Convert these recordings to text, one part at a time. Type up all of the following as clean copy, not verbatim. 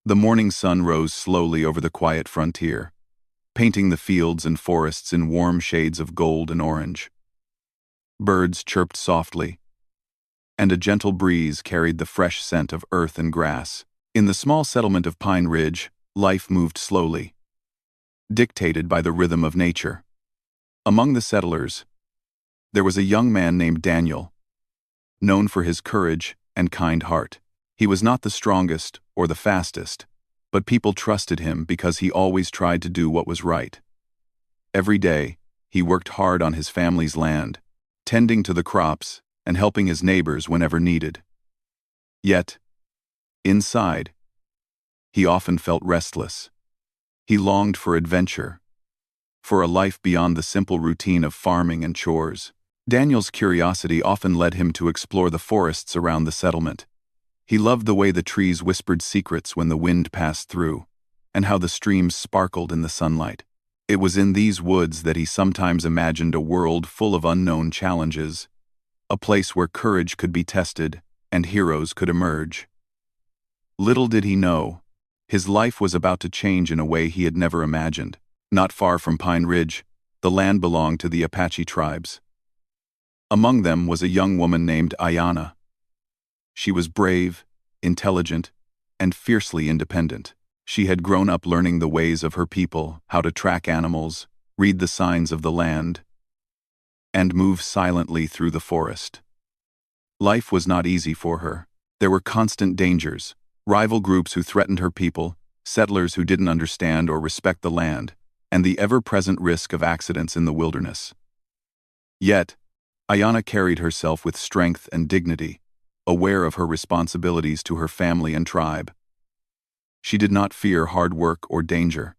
The morning sun rose slowly over the quiet frontier, painting the fields and forests in warm shades of gold and orange. Birds chirped softly, and a gentle breeze carried the fresh scent of earth and grass. In the small settlement of Pine Ridge, life moved slowly, dictated by the rhythm of nature. Among the settlers, there was a young man named Daniel, known for his courage and kind heart. He was not the strongest or the fastest, but people trusted him because he always tried to do what was right. Every day, he worked hard on his family's land, tending to the crops and helping his neighbors whenever needed. Yet, inside, he often felt restless. He longed for adventure, for a life beyond the simple routine of farming and chores. Daniel's curiosity often led him to explore the forests around the settlement. He loved the way the trees whispered secrets when the wind passed through, and how the streams sparkled in the sunlight. It was in these woods that he sometimes imagined a world full of unknown challenges, a place where courage could be tested and heroes could emerge. Little did he know, his life was about to change in a way he had never imagined. Not far from Pine Ridge, the land belonged to the Apache tribes. Among them was a young woman named Ayanna. She was brave, intelligent, and fiercely independent. She had grown up learning the ways of her people, how to track animals, read the signs of the land, and move silently through the forest. Life was not easy for her. There were constant dangers, rival groups who threatened her people, settlers who didn't understand or respect the land, and the ever-present risk of accidents in the wilderness. Yet, Ayanna carried herself with strength and dignity, aware of her responsibilities to her family and tribe. She did not fear hard work or danger.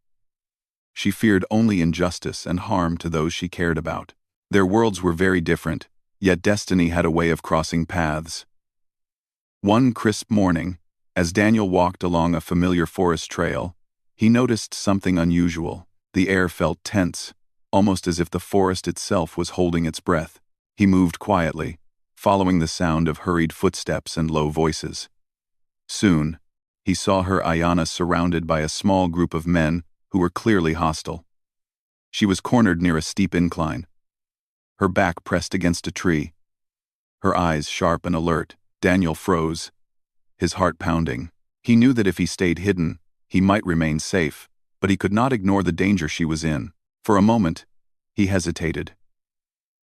She feared only injustice and harm to those she cared about. Their worlds were very different, yet destiny had a way of crossing paths. One crisp morning, as Daniel walked along a familiar forest trail, he noticed something unusual. The air felt tense, almost as if the forest itself was holding its breath. He moved quietly, following the sound of hurried footsteps and low voices. Soon, he saw her Ayanna surrounded by a small group of men who were clearly hostile. She was cornered near a steep incline, her back pressed against a tree, her eyes sharp and alert. Daniel froze, his heart pounding. He knew that if he stayed hidden, he might remain safe, but he could not ignore the danger she was in. For a moment, he hesitated.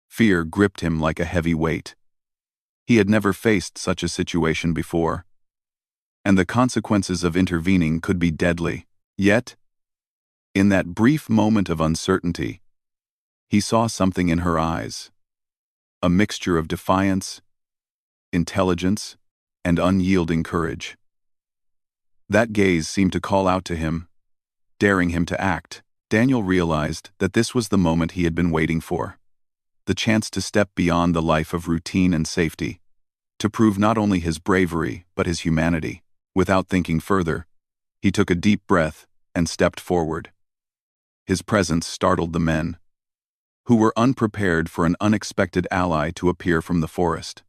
Fear gripped him like a heavy weight. He had never faced such a situation before, and the consequences of intervening could be deadly. Yet, in that brief moment of uncertainty, he saw something in her eyes, a mixture of defiance, intelligence, and unyielding courage. That gaze seemed to call out to him, daring him to act. Daniel realized that this was the moment he had been waiting for, the chance to step beyond the life of routine and safety, to prove not only his bravery but his humanity. Without thinking further, he took a deep breath and stepped forward. His presence startled the men, who were unprepared for an unexpected ally to appear from the forest.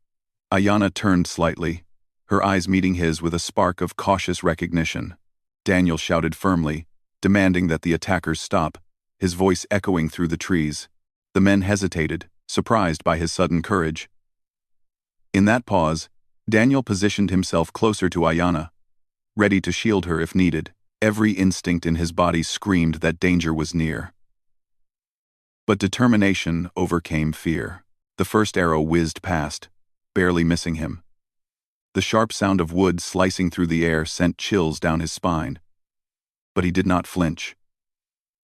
Ayanna turned slightly, her eyes meeting his with a spark of cautious recognition. Daniel shouted firmly, demanding that the attackers stop, his voice echoing through the trees. The men hesitated, surprised by his sudden courage. In that pause, Daniel positioned himself closer to Ayanna, ready to shield her if needed. Every instinct in his body screamed that danger was near. But determination overcame fear. The first arrow whizzed past, barely missing him. The sharp sound of wood slicing through the air sent chills down his spine. But he did not flinch.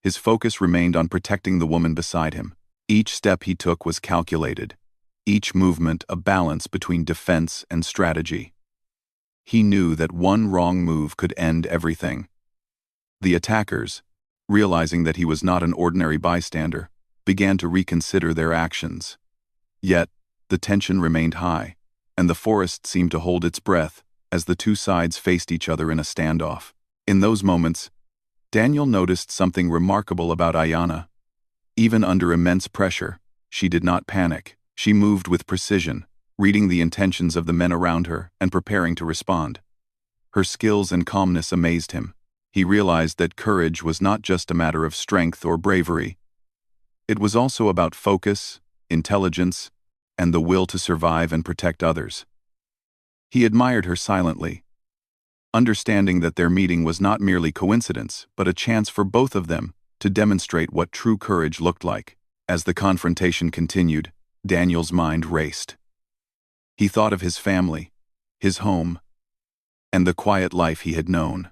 His focus remained on protecting the woman beside him. Each step he took was calculated, each movement a balance between defense and strategy. He knew that one wrong move could end everything. The attackers, realizing that he was not an ordinary bystander, began to reconsider their actions. Yet, the tension remained high, and the forest seemed to hold its breath as the two sides faced each other in a standoff. In those moments, Daniel noticed something remarkable about Ayanna. Even under immense pressure, she did not panic. She moved with precision, reading the intentions of the men around her and preparing to respond. Her skills and calmness amazed him. He realized that courage was not just a matter of strength or bravery. It was also about focus, intelligence, and the will to survive and protect others. He admired her silently, understanding that their meeting was not merely coincidence, but a chance for both of them to demonstrate what true courage looked like. As the confrontation continued, Daniel's mind raced. He thought of his family, his home, and the quiet life he had known.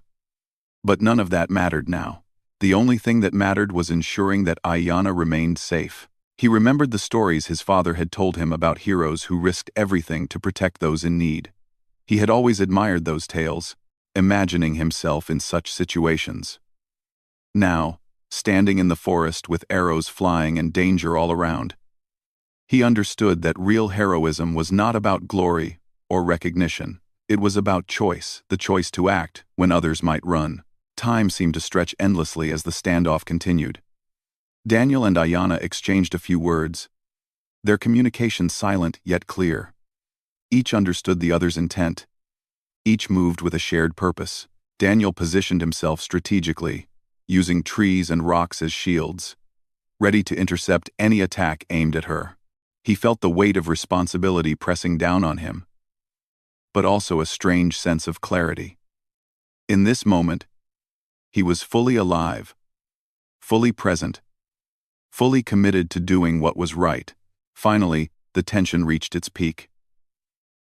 But none of that mattered now. The only thing that mattered was ensuring that Ayanna remained safe. He remembered the stories his father had told him about heroes who risked everything to protect those in need. He had always admired those tales, imagining himself in such situations. Now, standing in the forest with arrows flying and danger all around, he understood that real heroism was not about glory or recognition. It was about choice, the choice to act when others might run. Time seemed to stretch endlessly as the standoff continued. Daniel and Ayanna exchanged a few words, their communication silent yet clear. Each understood the other's intent. Each moved with a shared purpose. Daniel positioned himself strategically, using trees and rocks as shields, ready to intercept any attack aimed at her. He felt the weight of responsibility pressing down on him, but also a strange sense of clarity. In this moment, he was fully alive, fully present, fully committed to doing what was right. Finally, the tension reached its peak.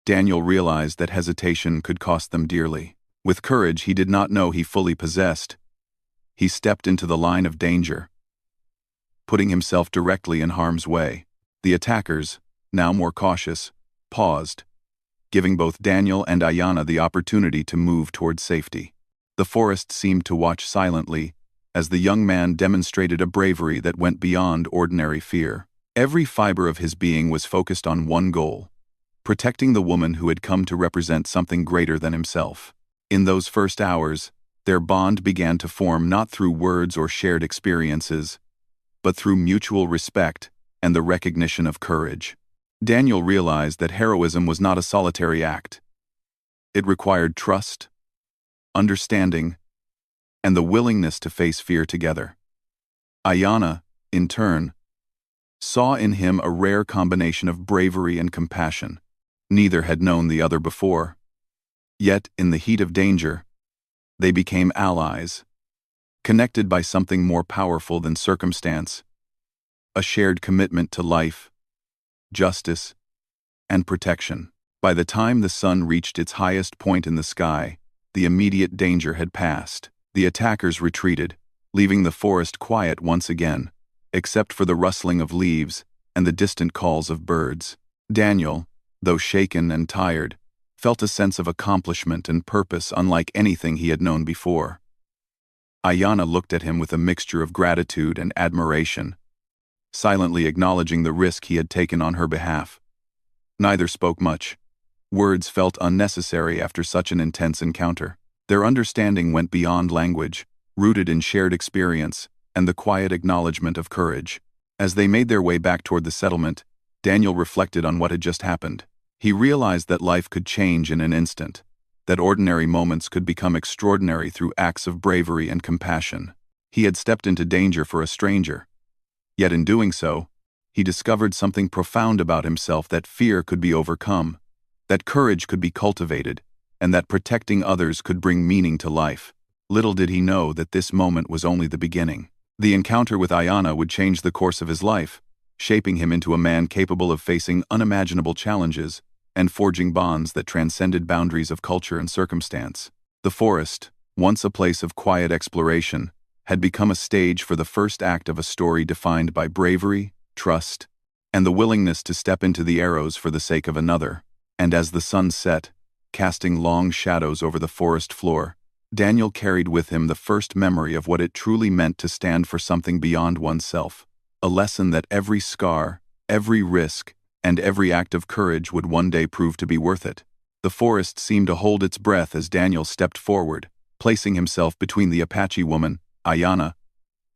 Daniel realized that hesitation could cost them dearly. With courage he did not know he fully possessed, he stepped into the line of danger, putting himself directly in harm's way. The attackers, now more cautious, paused, giving both Daniel and Ayanna the opportunity to move toward safety. The forest seemed to watch silently as the young man demonstrated a bravery that went beyond ordinary fear. Every fiber of his being was focused on one goal: protecting the woman who had come to represent something greater than himself. In those first hours, their bond began to form not through words or shared experiences, but through mutual respect and the recognition of courage. Daniel realized that heroism was not a solitary act. It required trust, understanding, and the willingness to face fear together. Ayanna, in turn, saw in him a rare combination of bravery and compassion. Neither had known the other before. Yet, in the heat of danger, they became allies, connected by something more powerful than circumstance, a shared commitment to life, justice, and protection. By the time the sun reached its highest point in the sky, the immediate danger had passed. The attackers retreated, leaving the forest quiet once again, except for the rustling of leaves and the distant calls of birds. Daniel, though shaken and tired, felt a sense of accomplishment and purpose unlike anything he had known before. Ayanna looked at him with a mixture of gratitude and admiration, silently acknowledging the risk he had taken on her behalf. Neither spoke much. Words felt unnecessary after such an intense encounter. Their understanding went beyond language, rooted in shared experience and the quiet acknowledgement of courage. As they made their way back toward the settlement, Daniel reflected on what had just happened. He realized that life could change in an instant, that ordinary moments could become extraordinary through acts of bravery and compassion. He had stepped into danger for a stranger. Yet in doing so, he discovered something profound about himself: that fear could be overcome, that courage could be cultivated, and that protecting others could bring meaning to life. Little did he know that this moment was only the beginning. The encounter with Ayanna would change the course of his life, shaping him into a man capable of facing unimaginable challenges and forging bonds that transcended boundaries of culture and circumstance. The forest, once a place of quiet exploration, had become a stage for the first act of a story defined by bravery, trust, and the willingness to step into the arrows for the sake of another. And as the sun set, casting long shadows over the forest floor, Daniel carried with him the first memory of what it truly meant to stand for something beyond oneself, a lesson that every scar, every risk, and every act of courage would one day prove to be worth it. The forest seemed to hold its breath as Daniel stepped forward, placing himself between the Apache woman, Ayanna,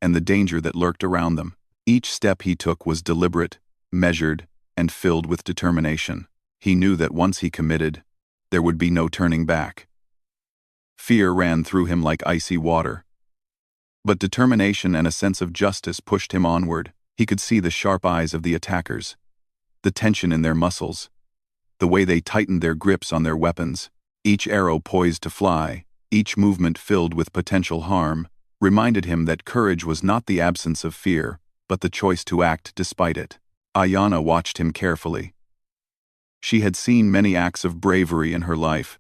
and the danger that lurked around them. Each step he took was deliberate, measured, and filled with determination. He knew that once he committed, there would be no turning back. Fear ran through him like icy water. But determination and a sense of justice pushed him onward. He could see the sharp eyes of the attackers, the tension in their muscles, the way they tightened their grips on their weapons, each arrow poised to fly, each movement filled with potential harm, reminded him that courage was not the absence of fear, but the choice to act despite it. Ayanna watched him carefully. She had seen many acts of bravery in her life,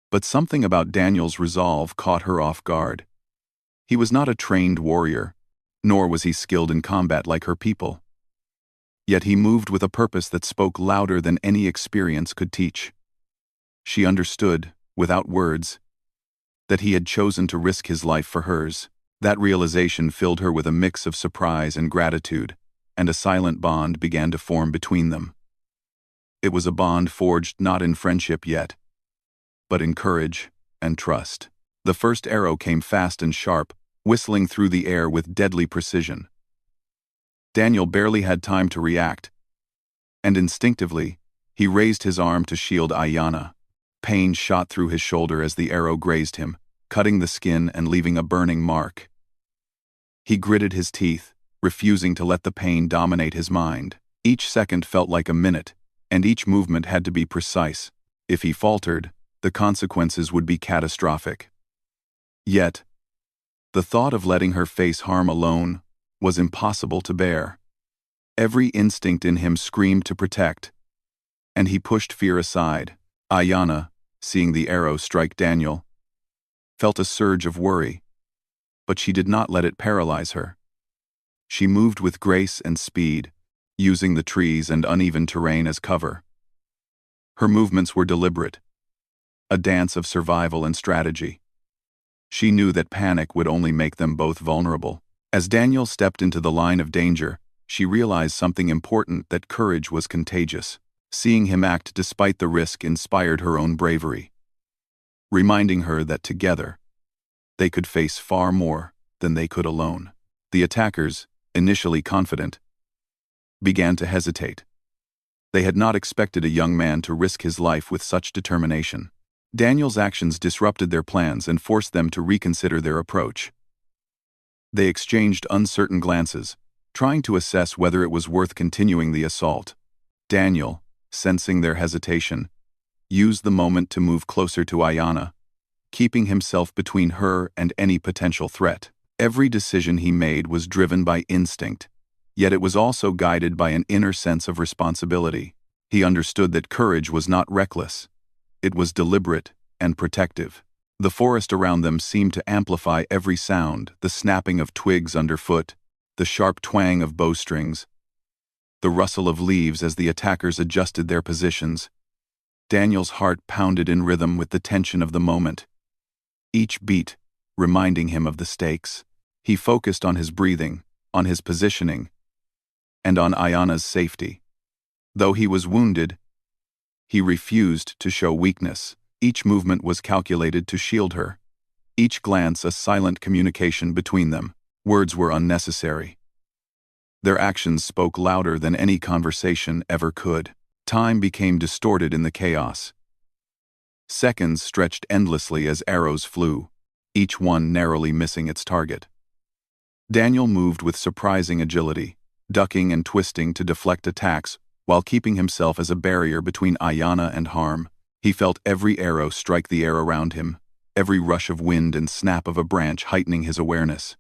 but something about Daniel's resolve caught her off guard. He was not a trained warrior, nor was he skilled in combat like her people. Yet he moved with a purpose that spoke louder than any experience could teach. She understood, without words, that he had chosen to risk his life for hers. That realization filled her with a mix of surprise and gratitude, and a silent bond began to form between them. It was a bond forged not in friendship yet, but in courage and trust. The first arrow came fast and sharp, whistling through the air with deadly precision. Daniel barely had time to react, and instinctively, he raised his arm to shield Ayanna. Pain shot through his shoulder as the arrow grazed him, cutting the skin and leaving a burning mark. He gritted his teeth, refusing to let the pain dominate his mind. Each second felt like a minute, and each movement had to be precise. If he faltered, the consequences would be catastrophic. Yet, the thought of letting her face harm alone was impossible to bear. Every instinct in him screamed to protect, and he pushed fear aside. Ayanna, seeing the arrow strike Daniel, felt a surge of worry, but she did not let it paralyze her. She moved with grace and speed, using the trees and uneven terrain as cover. Her movements were deliberate, a dance of survival and strategy. She knew that panic would only make them both vulnerable. As Daniel stepped into the line of danger, she realized something important: that courage was contagious. Seeing him act despite the risk inspired her own bravery, reminding her that together, they could face far more than they could alone. The attackers, initially confident, began to hesitate. They had not expected a young man to risk his life with such determination. Daniel's actions disrupted their plans and forced them to reconsider their approach. They exchanged uncertain glances, trying to assess whether it was worth continuing the assault. Daniel, sensing their hesitation, used the moment to move closer to Ayanna, keeping himself between her and any potential threat. Every decision he made was driven by instinct, yet it was also guided by an inner sense of responsibility. He understood that courage was not reckless. It was deliberate and protective. The forest around them seemed to amplify every sound: the snapping of twigs underfoot, the sharp twang of bowstrings, the rustle of leaves as the attackers adjusted their positions. Daniel's heart pounded in rhythm with the tension of the moment, each beat reminding him of the stakes. He focused on his breathing, on his positioning, and on Ayanna's safety. Though he was wounded, he refused to show weakness. Each movement was calculated to shield her, each glance a silent communication between them. Words were unnecessary. Their actions spoke louder than any conversation ever could. Time became distorted in the chaos. Seconds stretched endlessly as arrows flew, each one narrowly missing its target. Daniel moved with surprising agility, ducking and twisting to deflect attacks while keeping himself as a barrier between Ayanna and harm. He felt every arrow strike the air around him, every rush of wind and snap of a branch heightening his awareness.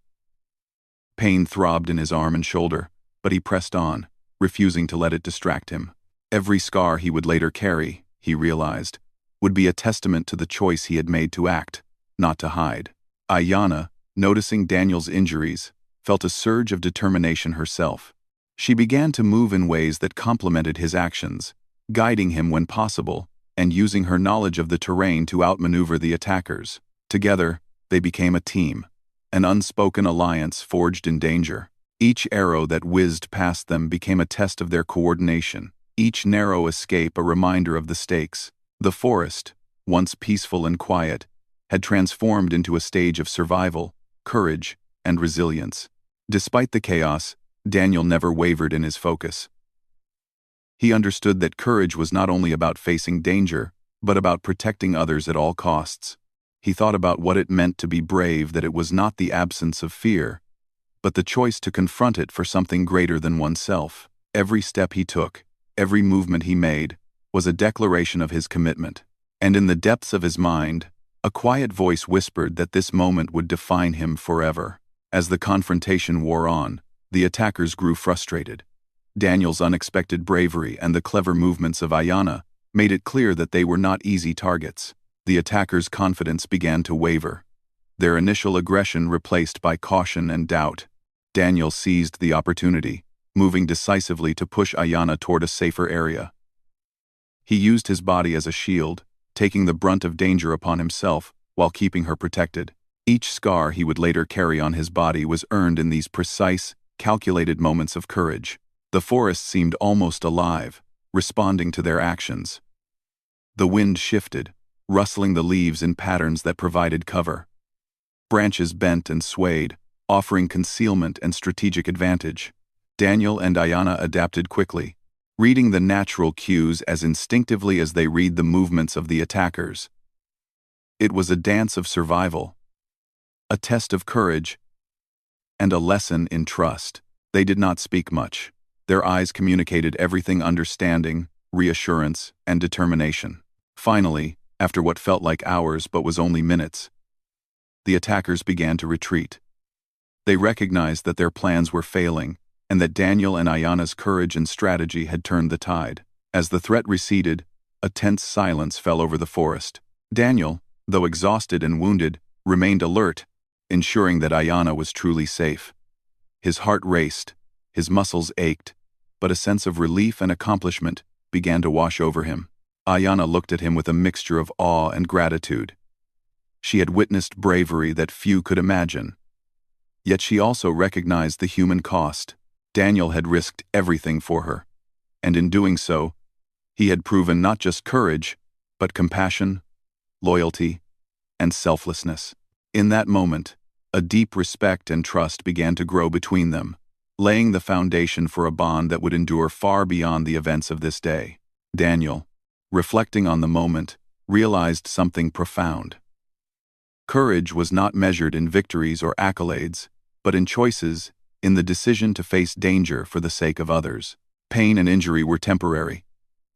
Pain throbbed in his arm and shoulder, but he pressed on, refusing to let it distract him. Every scar he would later carry, he realized, would be a testament to the choice he had made to act, not to hide. Ayanna, noticing Daniel's injuries, felt a surge of determination herself. She began to move in ways that complemented his actions, guiding him when possible, and using her knowledge of the terrain to outmaneuver the attackers. Together, they became a team, an unspoken alliance forged in danger. Each arrow that whizzed past them became a test of their coordination, each narrow escape a reminder of the stakes. The forest, once peaceful and quiet, had transformed into a stage of survival, courage, and resilience. Despite the chaos, Daniel never wavered in his focus. He understood that courage was not only about facing danger, but about protecting others at all costs. He thought about what it meant to be brave, that it was not the absence of fear, but the choice to confront it for something greater than oneself. Every step he took, every movement he made, was a declaration of his commitment. And in the depths of his mind, a quiet voice whispered that this moment would define him forever. As the confrontation wore on, the attackers grew frustrated. Daniel's unexpected bravery and the clever movements of Ayanna made it clear that they were not easy targets. The attackers' confidence began to waver, their initial aggression replaced by caution and doubt. Daniel seized the opportunity, moving decisively to push Ayanna toward a safer area. He used his body as a shield, taking the brunt of danger upon himself while keeping her protected. Each scar he would later carry on his body was earned in these precise, calculated moments of courage. The forest seemed almost alive, responding to their actions. The wind shifted, rustling the leaves in patterns that provided cover. Branches bent and swayed, offering concealment and strategic advantage. Daniel and Ayanna adapted quickly, reading the natural cues as instinctively as they read the movements of the attackers. It was a dance of survival, a test of courage, and a lesson in trust. They did not speak much. Their eyes communicated everything: understanding, reassurance, and determination. Finally, after what felt like hours but was only minutes, the attackers began to retreat. They recognized that their plans were failing, and that Daniel and Ayanna's courage and strategy had turned the tide. As the threat receded, a tense silence fell over the forest. Daniel, though exhausted and wounded, remained alert, ensuring that Ayanna was truly safe. His heart raced, his muscles ached, but a sense of relief and accomplishment began to wash over him. Ayanna looked at him with a mixture of awe and gratitude. She had witnessed bravery that few could imagine. Yet she also recognized the human cost. Daniel had risked everything for her, and in doing so, he had proven not just courage, but compassion, loyalty, and selflessness. In that moment, a deep respect and trust began to grow between them, laying the foundation for a bond that would endure far beyond the events of this day. Daniel, reflecting on the moment, realized something profound. Courage was not measured in victories or accolades, but in choices, in the decision to face danger for the sake of others. Pain and injury were temporary.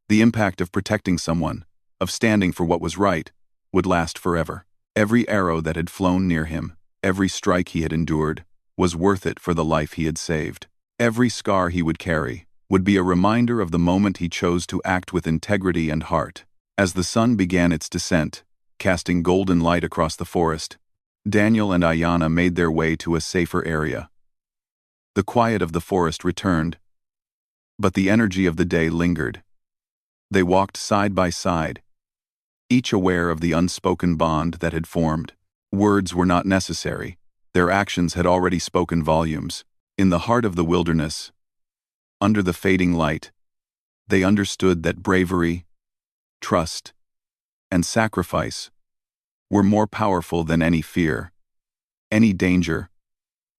The impact of protecting someone, of standing for what was right, would last forever. Every arrow that had flown near him, every strike he had endured, was worth it for the life he had saved. Every scar he would carry would be a reminder of the moment he chose to act with integrity and heart. As the sun began its descent, casting golden light across the forest, Daniel and Ayanna made their way to a safer area. The quiet of the forest returned, but the energy of the day lingered. They walked side by side, each aware of the unspoken bond that had formed. Words were not necessary. Their actions had already spoken volumes. In the heart of the wilderness, under the fading light, they understood that bravery, trust, and sacrifice were more powerful than any fear, any danger,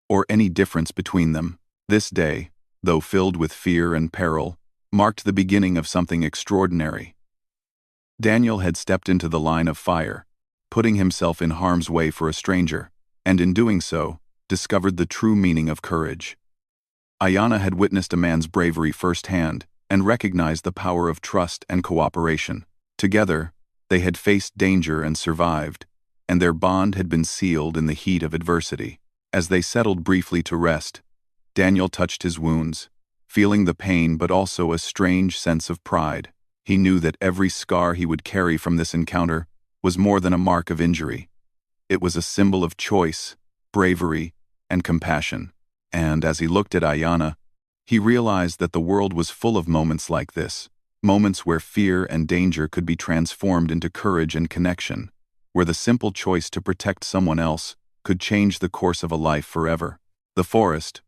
or any difference between them. This day, though filled with fear and peril, marked the beginning of something extraordinary. Daniel had stepped into the line of fire, putting himself in harm's way for a stranger, and in doing so, discovered the true meaning of courage. Ayanna had witnessed a man's bravery firsthand and recognized the power of trust and cooperation. Together, they had faced danger and survived, and their bond had been sealed in the heat of adversity. As they settled briefly to rest, Daniel touched his wounds, feeling the pain but also a strange sense of pride. He knew that every scar he would carry from this encounter was more than a mark of injury. It was a symbol of choice, bravery, and compassion. And as he looked at Ayanna, he realized that the world was full of moments like this, moments where fear and danger could be transformed into courage and connection, where the simple choice to protect someone else could change the course of a life forever. The forest,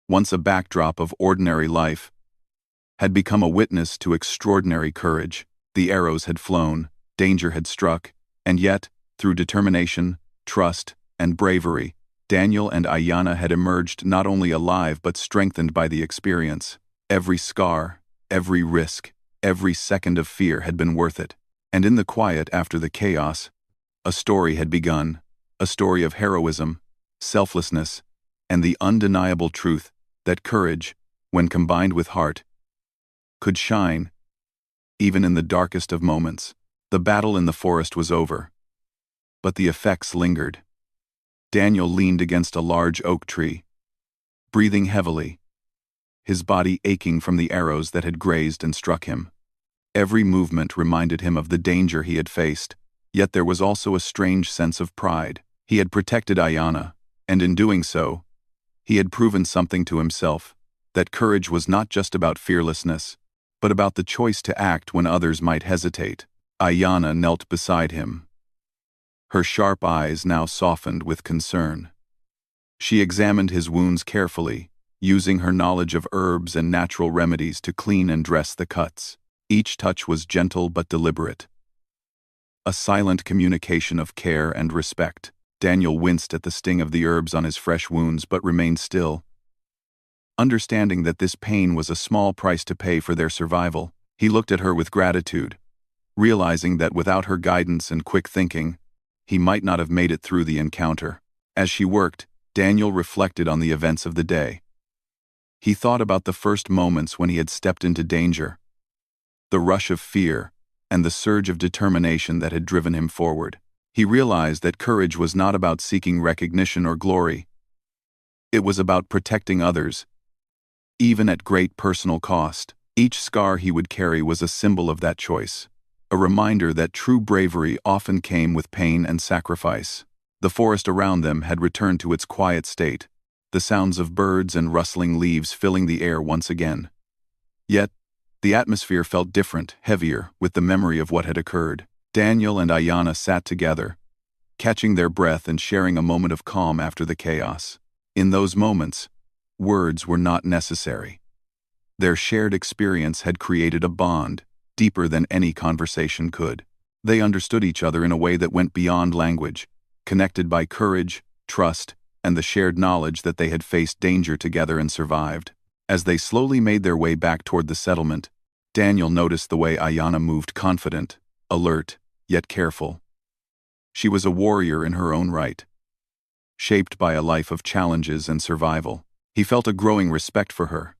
once a backdrop of ordinary life, had become a witness to extraordinary courage. The arrows had flown, danger had struck, and yet, through determination, trust, and bravery, Daniel and Ayanna had emerged not only alive but strengthened by the experience. Every scar, every risk, every second of fear had been worth it. And in the quiet after the chaos, A story had begun, a story of heroism, selflessness, and the undeniable truth that courage, when combined with heart, could shine, even in the darkest of moments. The battle in the forest was over, but the effects lingered. Daniel leaned against a large oak tree, breathing heavily, his body aching from the arrows that had grazed and struck him. Every movement reminded him of the danger he had faced, yet there was also a strange sense of pride. He had protected Ayanna, and in doing so, he had proven something to himself, that courage was not just about fearlessness, but about the choice to act when others might hesitate. Ayanna knelt beside him, her sharp eyes now softened with concern. She examined his wounds carefully, using her knowledge of herbs and natural remedies to clean and dress the cuts. Each touch was gentle but deliberate, a silent communication of care and respect. Daniel winced at the sting of the herbs on his fresh wounds but remained still. Understanding that this pain was a small price to pay for their survival, he looked at her with gratitude, realizing that without her guidance and quick thinking, he might not have made it through the encounter. As she worked, Daniel reflected on the events of the day. He thought about the first moments when he had stepped into danger, the rush of fear, and the surge of determination that had driven him forward. He realized that courage was not about seeking recognition or glory. It was about protecting others, even at great personal cost. Each scar he would carry was a symbol of that choice, a reminder that true bravery often came with pain and sacrifice. The forest around them had returned to its quiet state, the sounds of birds and rustling leaves filling the air once again. Yet, the atmosphere felt different, heavier, with the memory of what had occurred. Daniel and Ayanna sat together, catching their breath and sharing a moment of calm after the chaos. In those moments, words were not necessary. Their shared experience had created a bond, deeper than any conversation could. They understood each other in a way that went beyond language, connected by courage, trust, and the shared knowledge that they had faced danger together and survived. As they slowly made their way back toward the settlement, Daniel noticed the way Ayanna moved, confident, alert, yet careful. She was a warrior in her own right, shaped by a life of challenges and survival. He felt a growing respect for her,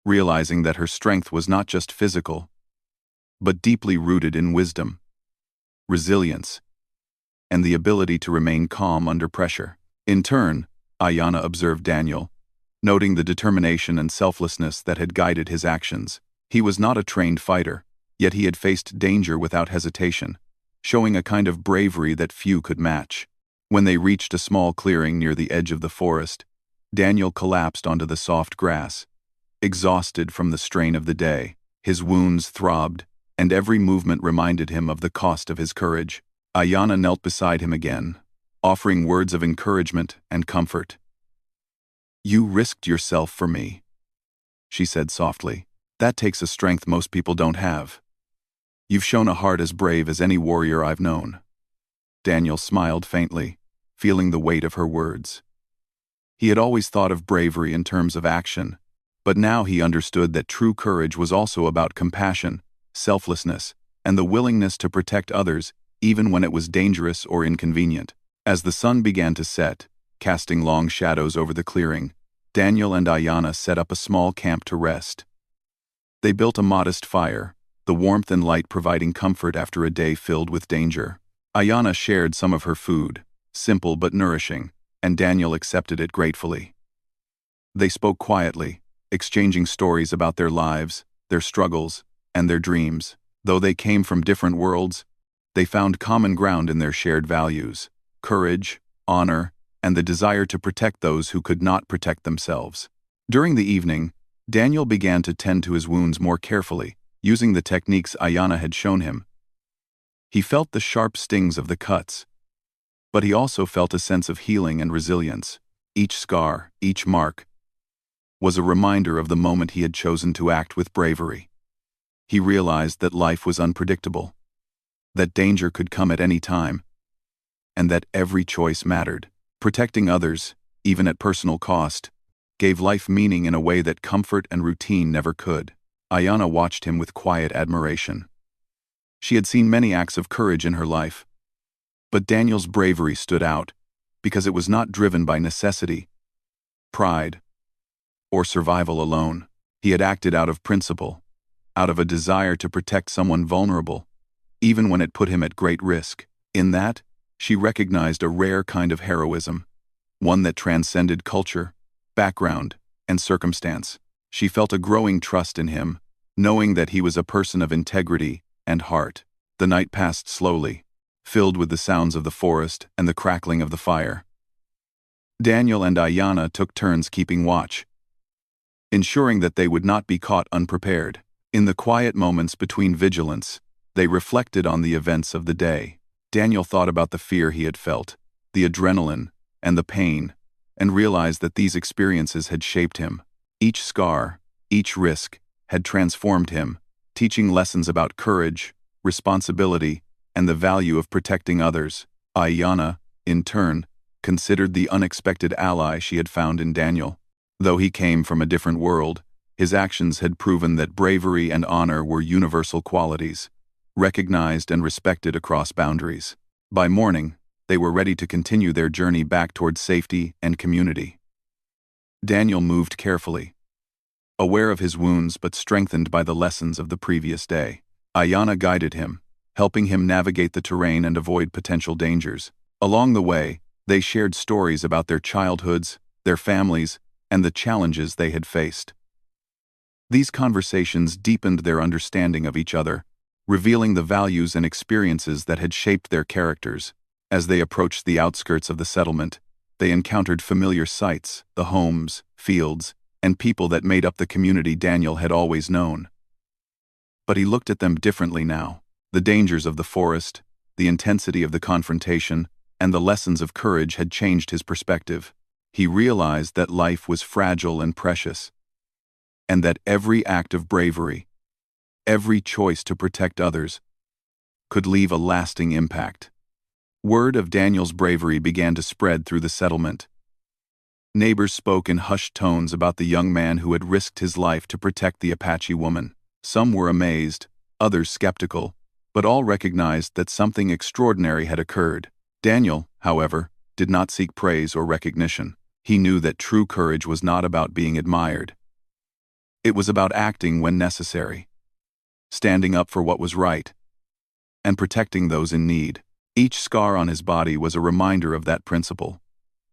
realizing that her strength was not just physical, but deeply rooted in wisdom, resilience, and the ability to remain calm under pressure. In turn, Ayanna observed Daniel, noting the determination and selflessness that had guided his actions. He was not a trained fighter, yet he had faced danger without hesitation, showing a kind of bravery that few could match. When they reached a small clearing near the edge of the forest, Daniel collapsed onto the soft grass, exhausted from the strain of the day. His wounds throbbed, and every movement reminded him of the cost of his courage. Ayanna knelt beside him again, offering words of encouragement and comfort. "You risked yourself for me," she said softly. "That takes a strength most people don't have. You've shown a heart as brave as any warrior I've known." Daniel smiled faintly, feeling the weight of her words. He had always thought of bravery in terms of action, but now he understood that true courage was also about compassion, selflessness, and the willingness to protect others even when it was dangerous or inconvenient. As the sun began to set, casting long shadows over the clearing, Daniel and Ayanna set up a small camp to rest. They built a modest fire, the warmth and light providing comfort after a day filled with danger. Ayanna shared some of her food, simple but nourishing, and Daniel accepted it gratefully. They spoke quietly, exchanging stories about their lives, their struggles, and their dreams. Though they came from different worlds, they found common ground in their shared values: courage, honor, and the desire to protect those who could not protect themselves. During the evening, Daniel began to tend to his wounds more carefully, using the techniques Ayanna had shown him. He felt the sharp stings of the cuts, but he also felt a sense of healing and resilience. Each scar, each mark, was a reminder of the moment he had chosen to act with bravery. He realized that life was unpredictable, that danger could come at any time, and that every choice mattered. Protecting others, even at personal cost, gave life meaning in a way that comfort and routine never could. Ayanna watched him with quiet admiration. She had seen many acts of courage in her life, But Daniel's bravery stood out because it was not driven by necessity, pride, or survival alone. He had acted out of principle, out of a desire to protect someone vulnerable, even when it put him at great risk. In that, she recognized a rare kind of heroism, one that transcended culture, background, and circumstance. She felt a growing trust in him, knowing that he was a person of integrity and heart. The night passed slowly, filled with the sounds of the forest and the crackling of the fire. Daniel and Ayanna took turns keeping watch, ensuring that they would not be caught unprepared. In the quiet moments between vigilance, they reflected on the events of the day. Daniel thought about the fear he had felt, the adrenaline, and the pain, and realized that these experiences had shaped him. Each scar, each risk, had transformed him, teaching lessons about courage, responsibility, and the value of protecting others. Ayanna, in turn, considered the unexpected ally she had found in Daniel. Though he came from a different world, his actions had proven that bravery and honor were universal qualities, recognized and respected across boundaries. By morning, they were ready to continue their journey back towards safety and community. Daniel moved carefully, aware of his wounds but strengthened by the lessons of the previous day. Ayanna guided him, helping him navigate the terrain and avoid potential dangers. Along the way, they shared stories about their childhoods, their families, and the challenges they had faced. These conversations deepened their understanding of each other, revealing the values and experiences that had shaped their characters. As they approached the outskirts of the settlement, they encountered familiar sights, the homes, fields, and people that made up the community Daniel had always known. But he looked at them differently now. The dangers of the forest, the intensity of the confrontation, and the lessons of courage had changed his perspective. He realized that life was fragile and precious, and that every act of bravery, every choice to protect others, could leave a lasting impact. Word of Daniel's bravery began to spread through the settlement. Neighbors spoke in hushed tones about the young man who had risked his life to protect the Apache woman. Some were amazed, others skeptical, but all recognized that something extraordinary had occurred. Daniel, however, did not seek praise or recognition. He knew that true courage was not about being admired. It was about acting when necessary, standing up for what was right, and protecting those in need. Each scar on his body was a reminder of that principle,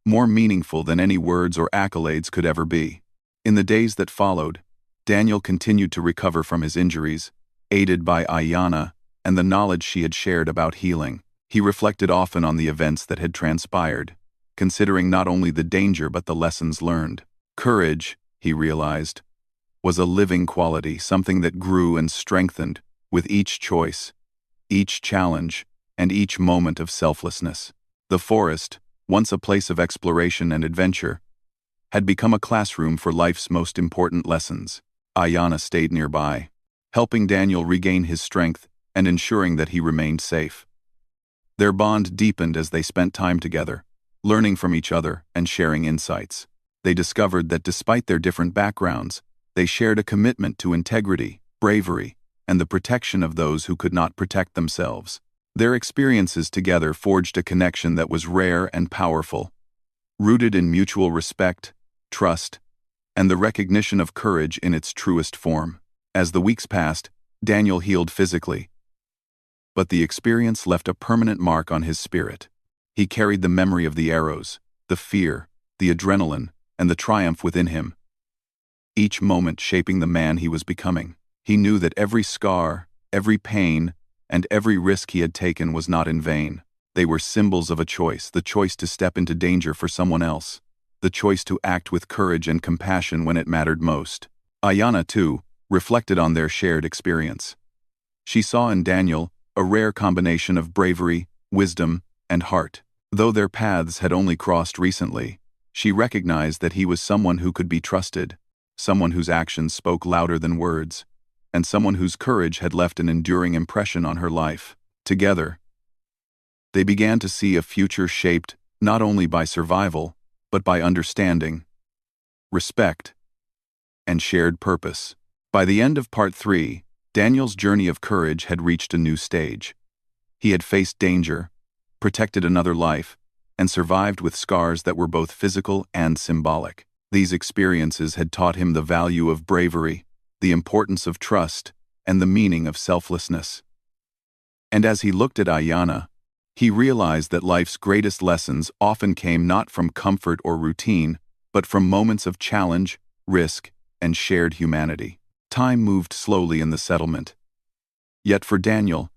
more meaningful than any words or accolades could ever be. In the days that followed, Daniel continued to recover from his injuries, aided by Ayanna and the knowledge she had shared about healing. He reflected often on the events that had transpired, considering not only the danger but the lessons learned. Courage, he realized, was a living quality, something that grew and strengthened with each choice, each challenge, and each moment of selflessness. The forest, once a place of exploration and adventure, had become a classroom for life's most important lessons. Ayanna stayed nearby, helping Daniel regain his strength and ensuring that he remained safe. Their bond deepened as they spent time together, learning from each other and sharing insights. They discovered that despite their different backgrounds, they shared a commitment to integrity, bravery, and the protection of those who could not protect themselves. Their experiences together forged a connection that was rare and powerful, rooted in mutual respect, trust, and the recognition of courage in its truest form. As the weeks passed, Daniel healed physically, but the experience left a permanent mark on his spirit. He carried the memory of the arrows, the fear, the adrenaline, and the triumph within him, each moment shaping the man he was becoming. He knew that every scar, every pain, and every risk he had taken was not in vain. They were symbols of a choice, the choice to step into danger for someone else, the choice to act with courage and compassion when it mattered most. Ayanna, too, reflected on their shared experience. She saw in Daniel a rare combination of bravery, wisdom, and heart. Though their paths had only crossed recently, she recognized that he was someone who could be trusted, someone whose actions spoke louder than words, and someone whose courage had left an enduring impression on her life. Together, they began to see a future shaped not only by survival, but by understanding, respect, and shared purpose. By the end of Part 3, Daniel's journey of courage had reached a new stage. He had faced danger, protected another life, and survived with scars that were both physical and symbolic. These experiences had taught him the value of bravery, the importance of trust, and the meaning of selflessness. And as he looked at Ayana, he realized that life's greatest lessons often came not from comfort or routine, but from moments of challenge, risk, and shared humanity. Time moved slowly in the settlement. Yet for Daniel,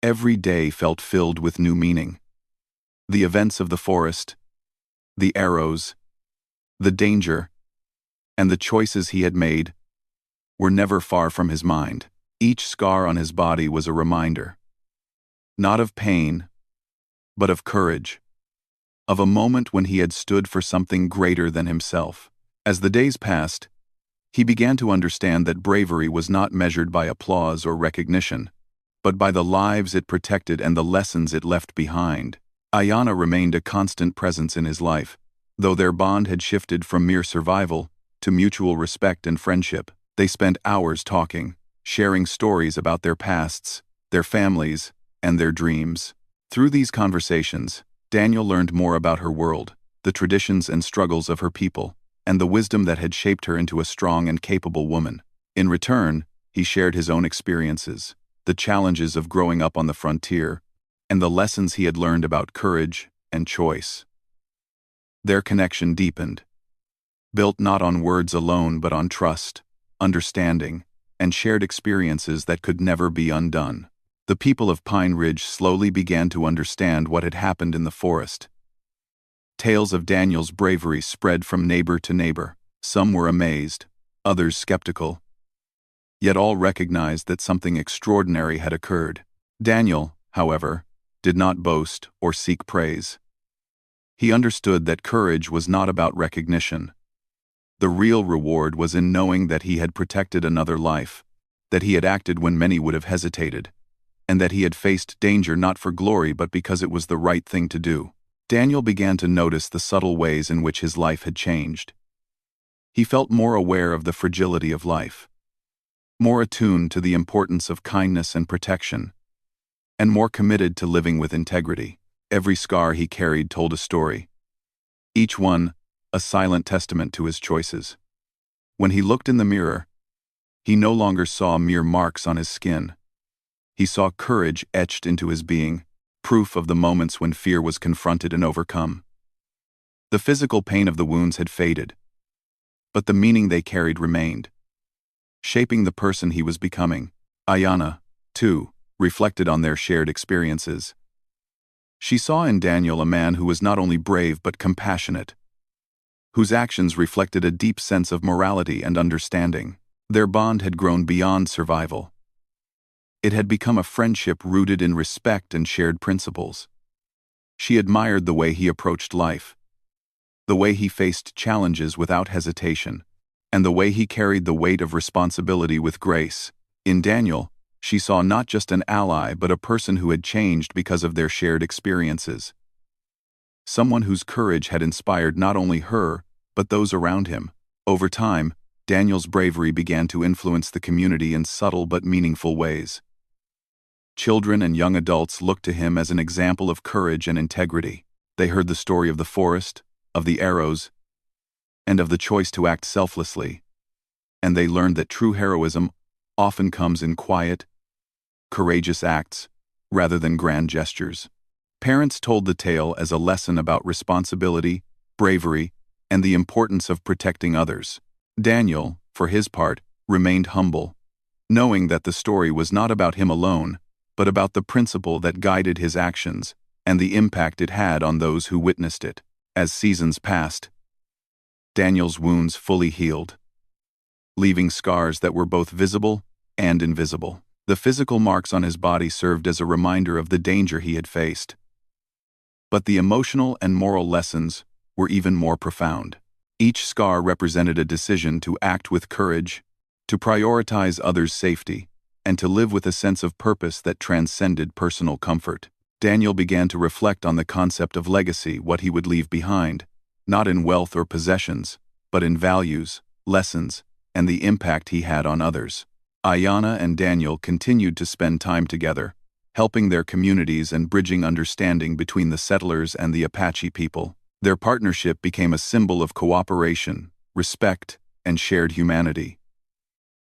every day felt filled with new meaning. The events of the forest, the arrows, the danger, and the choices he had made were never far from his mind. Each scar on his body was a reminder, not of pain, but of courage, of a moment when he had stood for something greater than himself. As the days passed, he began to understand that bravery was not measured by applause or recognition, but by the lives it protected and the lessons it left behind. Ayana remained a constant presence in his life, though their bond had shifted from mere survival to mutual respect and friendship. They spent hours talking, sharing stories about their pasts, their families, and their dreams. Through these conversations, Daniel learned more about her world, the traditions and struggles of her people, and the wisdom that had shaped her into a strong and capable woman. In return, he shared his own experiences, the challenges of growing up on the frontier, and the lessons he had learned about courage and choice. Their connection deepened, built not on words alone but on trust, understanding, and shared experiences that could never be undone. The people of Pine Ridge slowly began to understand what had happened in the forest. Tales of Daniel's bravery spread from neighbor to neighbor. Some were amazed, others skeptical. Yet all recognized that something extraordinary had occurred. Daniel, however, did not boast or seek praise. He understood that courage was not about recognition. The real reward was in knowing that he had protected another life, that he had acted when many would have hesitated, and that he had faced danger not for glory but because it was the right thing to do. Daniel began to notice the subtle ways in which his life had changed. He felt more aware of the fragility of life, more attuned to the importance of kindness and protection, and more committed to living with integrity. Every scar he carried told a story, each one a silent testament to his choices. When he looked in the mirror, he no longer saw mere marks on his skin. He saw courage etched into his being, proof of the moments when fear was confronted and overcome. The physical pain of the wounds had faded, but the meaning they carried remained, shaping the person he was becoming. Ayana, too, reflected on their shared experiences. She saw in Daniel a man who was not only brave but compassionate, whose actions reflected a deep sense of morality and understanding. Their bond had grown beyond survival. It had become a friendship rooted in respect and shared principles. She admired the way he approached life, the way he faced challenges without hesitation, and the way he carried the weight of responsibility with grace. In Daniel, she saw not just an ally but a person who had changed because of their shared experiences. Someone whose courage had inspired not only her, but those around him. Over time, Daniel's bravery began to influence the community in subtle but meaningful ways. Children and young adults looked to him as an example of courage and integrity. They heard the story of the forest, of the arrows, and of the choice to act selflessly. And they learned that true heroism often comes in quiet, courageous acts, rather than grand gestures. Parents told the tale as a lesson about responsibility, bravery, and the importance of protecting others. Daniel, for his part, remained humble, knowing that the story was not about him alone, but about the principle that guided his actions and the impact it had on those who witnessed it. As seasons passed, Daniel's wounds fully healed, leaving scars that were both visible and invisible. The physical marks on his body served as a reminder of the danger he had faced. But the emotional and moral lessons were even more profound. Each scar represented a decision to act with courage, to prioritize others' safety, and to live with a sense of purpose that transcended personal comfort. Daniel began to reflect on the concept of legacy, what he would leave behind, not in wealth or possessions, but in values, lessons, and the impact he had on others. Ayana and Daniel continued to spend time together, helping their communities and bridging understanding between the settlers and the Apache people. Their partnership became a symbol of cooperation, respect, and shared humanity.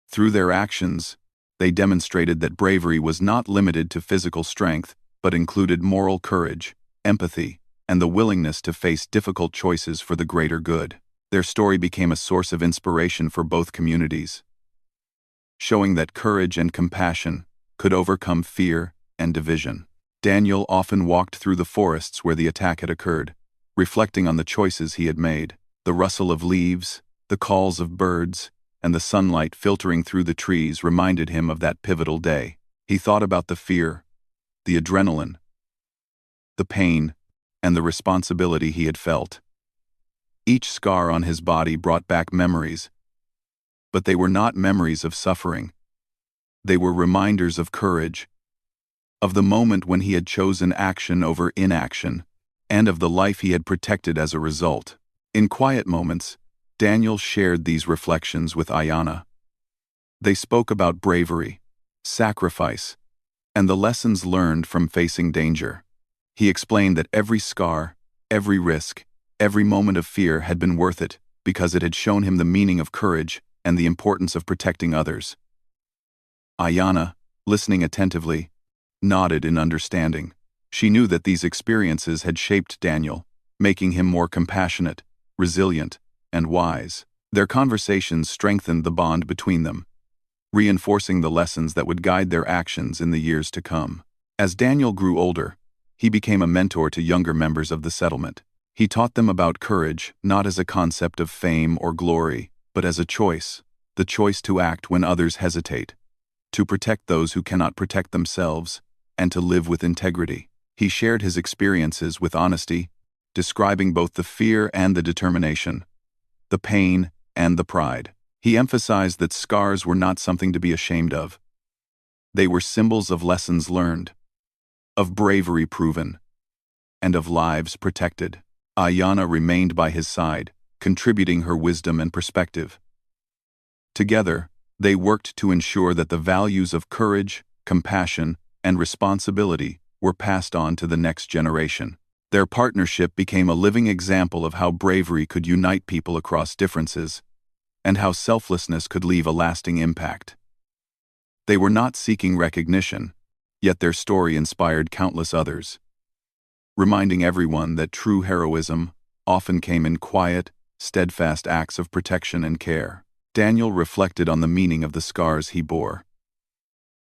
Through their actions, they demonstrated that bravery was not limited to physical strength, but included moral courage, empathy, and the willingness to face difficult choices for the greater good. Their story became a source of inspiration for both communities, showing that courage and compassion could overcome fear and division. Daniel often walked through the forests where the attack had occurred, reflecting on the choices he had made. The rustle of leaves, the calls of birds, and the sunlight filtering through the trees reminded him of that pivotal day. He thought about the fear, the adrenaline, the pain, and the responsibility he had felt. Each scar on his body brought back memories, but they were not memories of suffering. They were reminders of courage, of the moment when he had chosen action over inaction, and of the life he had protected as a result. In quiet moments, Daniel shared these reflections with Ayanna. They spoke about bravery, sacrifice, and the lessons learned from facing danger. He explained that every scar, every risk, every moment of fear had been worth it because it had shown him the meaning of courage and the importance of protecting others. Ayanna, listening attentively, nodded in understanding. She knew that these experiences had shaped Daniel, making him more compassionate, resilient, and wise. Their conversations strengthened the bond between them, reinforcing the lessons that would guide their actions in the years to come. As Daniel grew older, he became a mentor to younger members of the settlement. He taught them about courage, not as a concept of fame or glory, but as a choice, the choice to act when others hesitate, to protect those who cannot protect themselves, and to live with integrity. He shared his experiences with honesty, describing both the fear and the determination, the pain and the pride. He emphasized that scars were not something to be ashamed of. They were symbols of lessons learned, of bravery proven, and of lives protected. Ayanna remained by his side, contributing her wisdom and perspective. Together, they worked to ensure that the values of courage, compassion, and responsibility were passed on to the next generation. Their partnership became a living example of how bravery could unite people across differences, and how selflessness could leave a lasting impact. They were not seeking recognition, yet their story inspired countless others, reminding everyone that true heroism often came in quiet, steadfast acts of protection and care. Daniel reflected on the meaning of the scars he bore.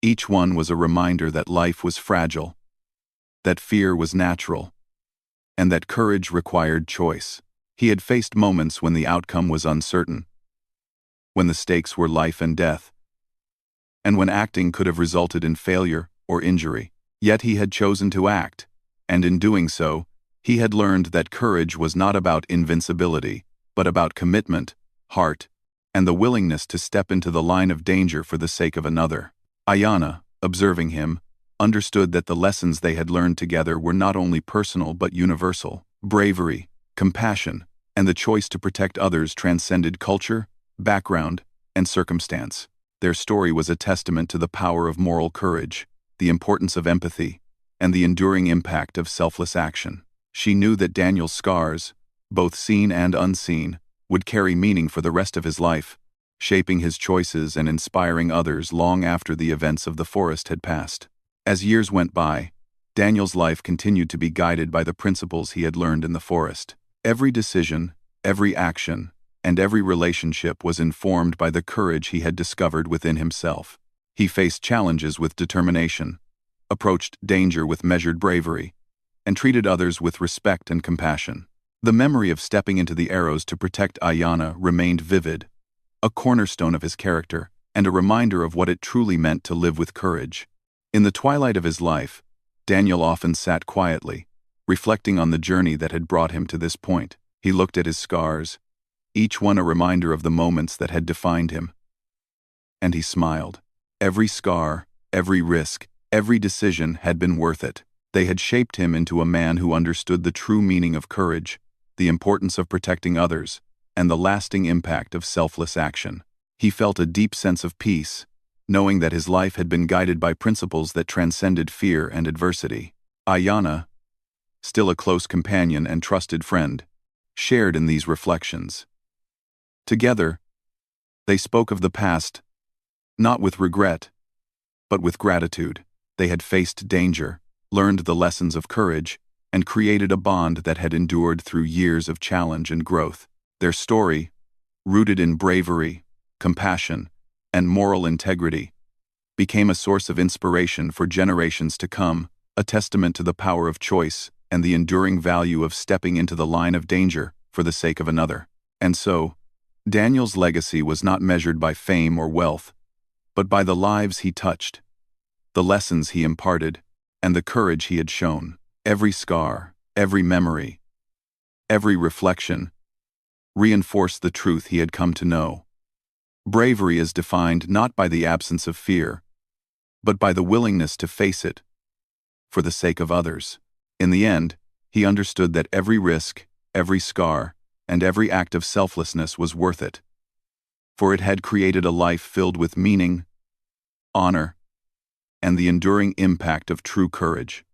Each one was a reminder that life was fragile, that fear was natural, and that courage required choice. He had faced moments when the outcome was uncertain, when the stakes were life and death, and when acting could have resulted in failure or injury. Yet he had chosen to act, and in doing so, he had learned that courage was not about invincibility, but about commitment, heart, and the willingness to step into the line of danger for the sake of another. Ayanna, observing him, understood that the lessons they had learned together were not only personal but universal. Bravery, compassion, and the choice to protect others transcended culture, background, and circumstance. Their story was a testament to the power of moral courage, the importance of empathy, and the enduring impact of selfless action. She knew that Daniel's scars, both seen and unseen, would carry meaning for the rest of his life, shaping his choices and inspiring others long after the events of the forest had passed. As years went by, Daniel's life continued to be guided by the principles he had learned in the forest. Every decision, every action, and every relationship was informed by the courage he had discovered within himself. He faced challenges with determination, approached danger with measured bravery, and treated others with respect and compassion. The memory of stepping into the arrows to protect Ayanna remained vivid, a cornerstone of his character, and a reminder of what it truly meant to live with courage. In the twilight of his life, Daniel often sat quietly, reflecting on the journey that had brought him to this point. He looked at his scars, each one a reminder of the moments that had defined him. And he smiled. Every scar, every risk, every decision had been worth it. They had shaped him into a man who understood the true meaning of courage, the importance of protecting others, and the lasting impact of selfless action. He felt a deep sense of peace, knowing that his life had been guided by principles that transcended fear and adversity. Ayanna, still a close companion and trusted friend, shared in these reflections. Together, they spoke of the past, not with regret, but with gratitude. They had faced danger, learned the lessons of courage, and created a bond that had endured through years of challenge and growth. Their story, rooted in bravery, compassion, and moral integrity, became a source of inspiration for generations to come, a testament to the power of choice and the enduring value of stepping into the line of danger for the sake of another. And so, Daniel's legacy was not measured by fame or wealth, but by the lives he touched, the lessons he imparted, and the courage he had shown. Every scar, every memory, every reflection reinforced the truth he had come to know. Bravery is defined not by the absence of fear, but by the willingness to face it for the sake of others. In the end, he understood that every risk, every scar, and every act of selflessness was worth it, for it had created a life filled with meaning, honor, and the enduring impact of true courage.